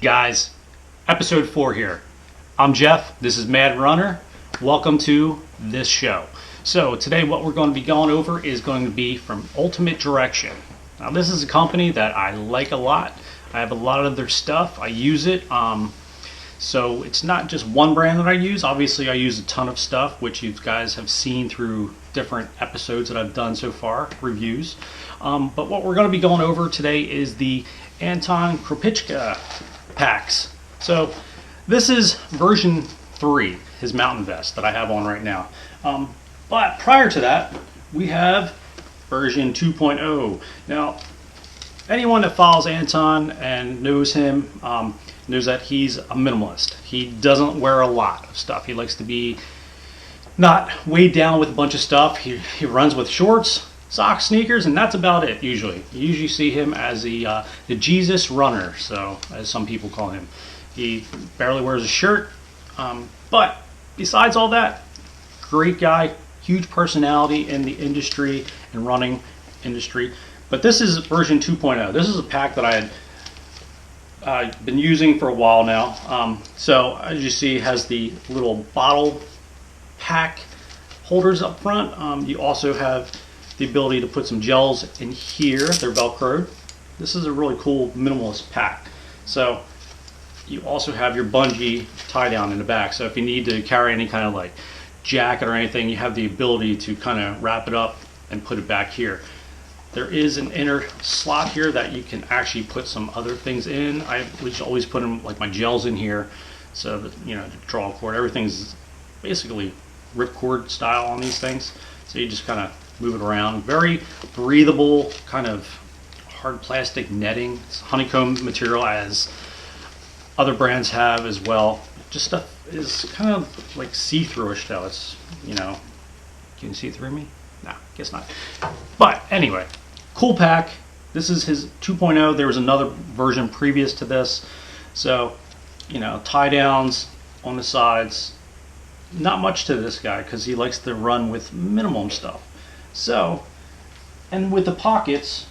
Guys, episode 4 here. I'm Jeff, this is madrunner. Welcome to this show. So today what we're going to be going over is going to be from Ultimate Direction. Now this is a company that I like a lot. I have a lot of their stuff. I use it. So it's not just one brand that I use. Obviously I use a ton of stuff, which you guys have seen through different episodes that I've done so far, reviews. But what we're going to be going over today is the Anton Krupicka packs. So this is version 3, his mountain vest that I have on right now. But prior to that, we have version 2.0. Now, anyone that follows Anton and knows him knows that he's a minimalist. He doesn't wear a lot of stuff. He likes to be not weighed down with a bunch of stuff. He runs with shorts, socks, sneakers, and that's about it usually. You usually see him as the Jesus runner, so as some people call him. He barely wears a shirt, but besides all that, great guy, huge personality in the industry and running industry. But this is version 2.0. This is a pack that I had been using for a while now. So as you see, it has the little bottle pack holders up front. You also have the ability to put some gels in here. They're Velcroed. This is a really cool minimalist pack. So you also have your bungee tie down in the back. So if you need to carry any kind of like jacket or anything, you have the ability to kind of wrap it up and put it back here. There is an inner slot here that you can actually put some other things in. I always put them, like my gels in here, so that, you know, to draw cord. Everything's basically ripcord style on these things. So you just kind of move it around. Very breathable, kind of hard plastic netting. It's honeycomb material, as other brands have as well. Just stuff is kind of like see-through-ish though. It's, you know, can you see through me? No, guess not. But anyway, cool pack. This is his 2.0. There was another version previous to this. So, you know, tie downs on the sides. Not much to this guy because he likes to run with minimum stuff. So, and with the pockets,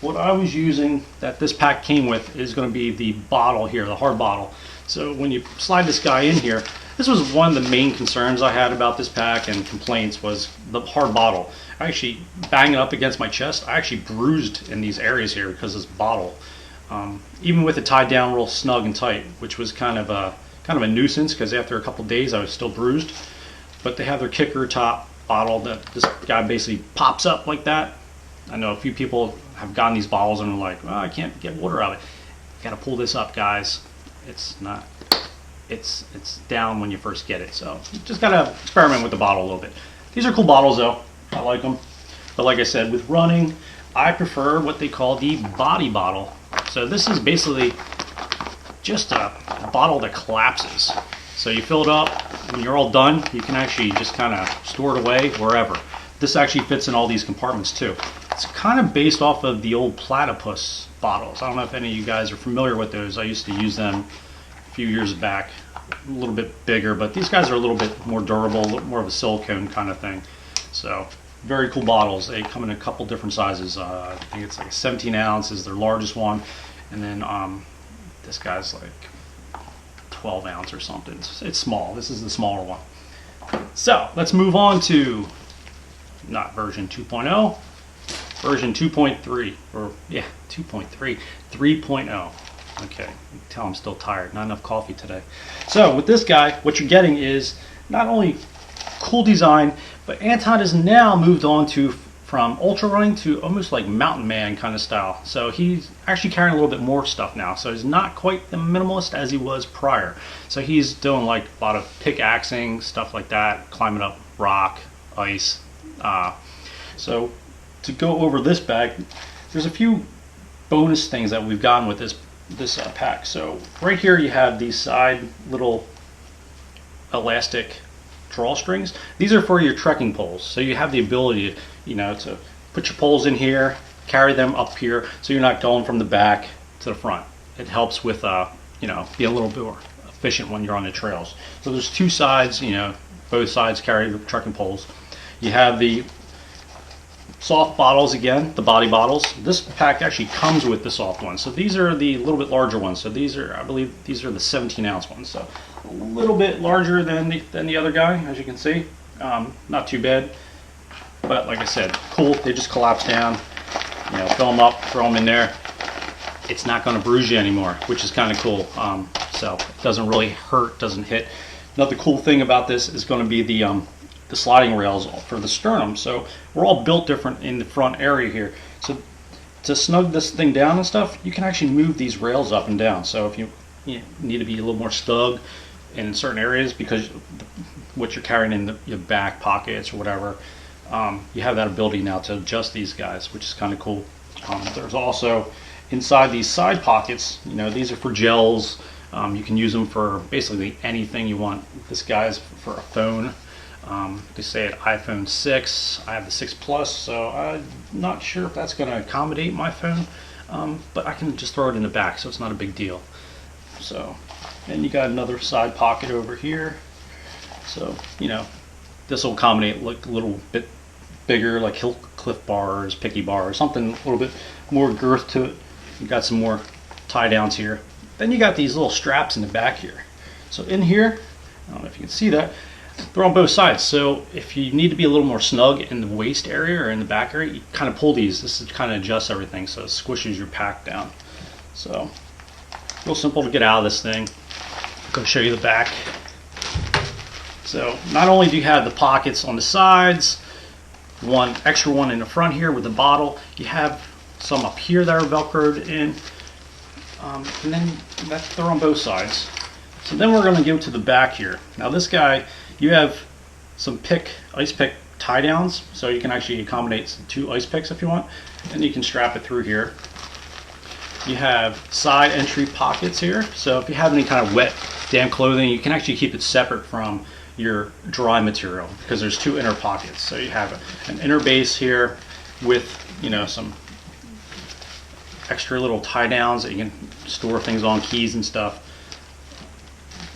what I was using that this pack came with is going to be the bottle here, the hard bottle. So when you slide this guy in here, this was one of the main concerns I had about this pack and complaints, was the hard bottle. I actually banged it up against my chest. I actually bruised in these areas here because of this bottle. Even with it tied down real snug and tight, which was kind of a nuisance because after a couple days I was still bruised. But they have their kicker top bottle that this guy basically pops up like that. I know a few people have gotten these bottles and are like, well, I can't get water out of it. You gotta pull this up, guys. It's not. It's down when you first get it, so you just gotta experiment with the bottle a little bit. These are cool bottles though, I like them. But like I said, with running, I prefer what they call the body bottle. So this is basically just a bottle that collapses. So you fill it up, when you're all done, you can actually just kind of store it away wherever. This actually fits in all these compartments too. It's kind of based off of the old platypus bottles. I don't know if any of you guys are familiar with those. I used to use them few years back, a little bit bigger, but these guys are a little bit more durable, a little more of a silicone kind of thing. So very cool bottles. They come in a couple different sizes. I think it's like 17 ounce is their largest one, and then this guy's like 12 ounce or something. It's small. This is the smaller one. So let's move on to not version 2.0, version 2.3, or yeah, 2.3, 3.0. Okay, you can tell I'm still tired. Not enough coffee today. So with this guy, what you're getting is not only cool design, but Anton has now moved on to from ultra running to almost like mountain man kind of style. So he's actually carrying a little bit more stuff now. So he's not quite the minimalist as he was prior. So he's doing like a lot of pickaxing, stuff like that, climbing up rock, ice. So to go over this bag, there's a few bonus things that we've gotten with this pack. So right here you have these side little elastic drawstrings. These are for your trekking poles. So you have the ability, you know, to put your poles in here, carry them up here, so you're not going from the back to the front. It helps with, you know, be a little bit more efficient when you're on the trails. So there's two sides, you know, both sides carry the trekking poles. You have the soft bottles again, the body bottles. This pack actually comes with the soft ones. So these are the little bit larger ones. So these are, I believe, these are the 17-ounce ones. So a little bit larger than the other guy, as you can see. Not too bad. But like I said, cool. They just collapse down. You know, fill them up, throw them in there. It's not going to bruise you anymore, which is kind of cool. So it doesn't really hurt, doesn't hit. Another cool thing about this is going to be the sliding rails for the sternum. So we're all built different in the front area here. So to snug this thing down and stuff, you can actually move these rails up and down. So if you need to be a little more snug in certain areas because what you're carrying in your back pockets or whatever, you have that ability now to adjust these guys, which is kind of cool. There's also inside these side pockets, you know, these are for gels. You can use them for basically anything you want. This guy's for a phone. They say at iPhone 6. I have the 6 Plus, so I'm not sure if that's going to accommodate my phone. But I can just throw it in the back, so it's not a big deal. So, and you got another side pocket over here. So, you know, this will accommodate like a little bit bigger, like Cliff bars, picky bars, something a little bit more girth to it. You got some more tie downs here. Then you got these little straps in the back here. So in here, I don't know if you can see that, they're on both sides. So if you need to be a little more snug in the waist area or in the back area, you kind of pull these. This is kind of adjusts everything, so it squishes your pack down. So real simple to get out of this thing. I'm going to show you the back. So not only do you have the pockets on the sides, one extra one in the front here with the bottle, you have some up here that are velcroed in, and then they're on both sides. So then we're going to go to the back here. Now this guy, you have some ice pick tie downs, so you can actually accommodate 2 ice picks if you want, and you can strap it through here. You have side entry pockets here, so if you have any kind of wet, damp clothing, you can actually keep it separate from your dry material because there's 2 inner pockets. So you have an inner base here with, you know, some extra little tie downs that you can store things on, keys and stuff.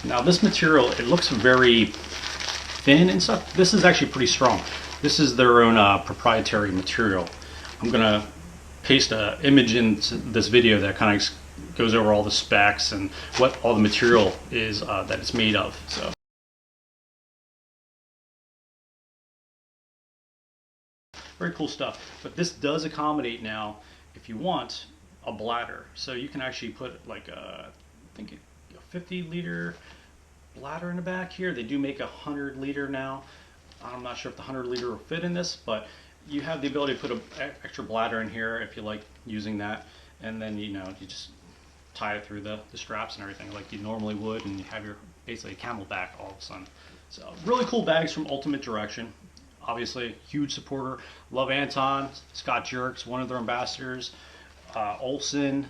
Now this material, it looks very thin and stuff. This is actually pretty strong. This is their own proprietary material. I'm gonna paste an image in this video that kind of goes over all the specs and what all the material is that it's made of. So very cool stuff. But this does accommodate now, if you want, a bladder. So you can actually put like I think a 50-liter bladder in the back here. They do make a 100-liter now. I'm not sure if the 100-liter will fit in this, but you have the ability to put an extra bladder in here if you like using that, and then you just tie it through the straps and everything like you normally would, and you have your basically camelback all of a sudden. So really cool bags from Ultimate Direction. Obviously, huge supporter. Love Anton, Scott Jerk's one of their ambassadors. Olsen,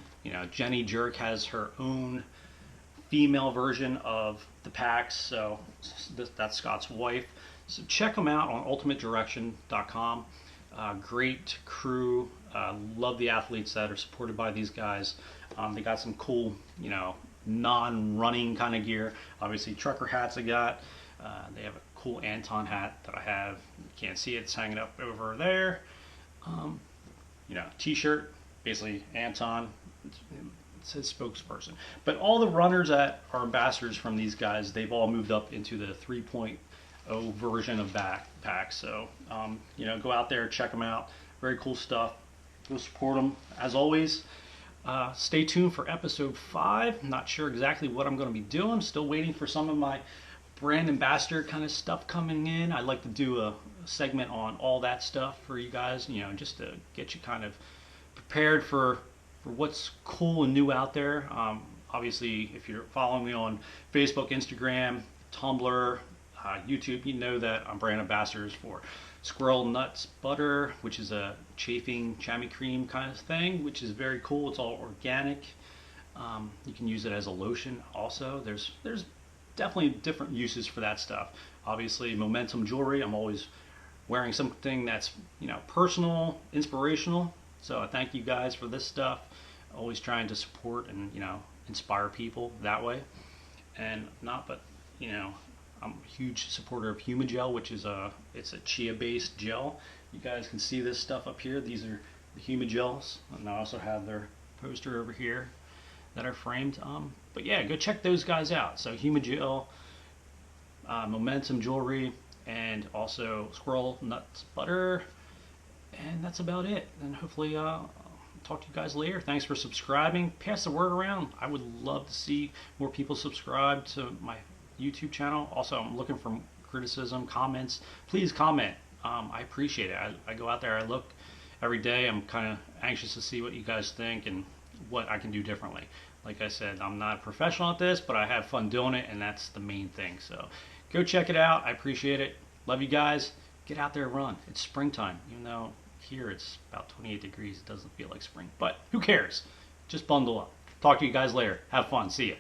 Jenny Jerk has her own female version of the packs, so that's Scott's wife. So check them out on ultimatedirection.com. Great crew. Love the athletes that are supported by these guys. They got some cool, non-running kind of gear. Obviously, trucker hats I got. They have a cool Anton hat that I have. You can't see it, it's hanging up over there. T-shirt, basically Anton. It's his spokesperson. But all the runners that are ambassadors from these guys, they've all moved up into the 3.0 version of backpacks. So, go out there, check them out. Very cool stuff. Go support them. As always, stay tuned for episode 5. Not sure exactly what I'm going to be doing. Still waiting for some of my brand ambassador kind of stuff coming in. I'd like to do a segment on all that stuff for you guys, just to get you kind of prepared for what's cool and new out there. Obviously, if you're following me on Facebook, Instagram, Tumblr, YouTube, you know that I'm brand ambassadors for Squirrel Nuts Butter, which is a chafing chamois cream kind of thing, which is very cool. It's all organic. You can use it as a lotion also. There's definitely different uses for that stuff. Obviously, Momentum jewelry, I'm always wearing something that's personal, inspirational. So I thank you guys for this stuff. Always trying to support and inspire people that way. And I'm a huge supporter of Huma gel, which is it's a Chia based gel. You guys can see this stuff up here. These are the Huma gels, and I also have their poster over here that are framed. But yeah, go check those guys out. So Huma gel, Momentum Jewelry, and also Squirrel Nuts Butter. And that's about it. And hopefully talk to you guys later. Thanks for subscribing. Pass the word around. I would love to see more people subscribe to my YouTube channel. Also, I'm looking for criticism, comments. Please comment. I appreciate it. I go out there, I look every day. I'm kind of anxious to see what you guys think and what I can do differently. Like I said, I'm not a professional at this, but I have fun doing it, and that's the main thing. So go check it out. I appreciate it. Love you guys. Get out there and run. It's springtime, even though here it's about 28 degrees. It doesn't feel like spring, but who cares? Just bundle up. Talk to you guys later. Have fun. See ya.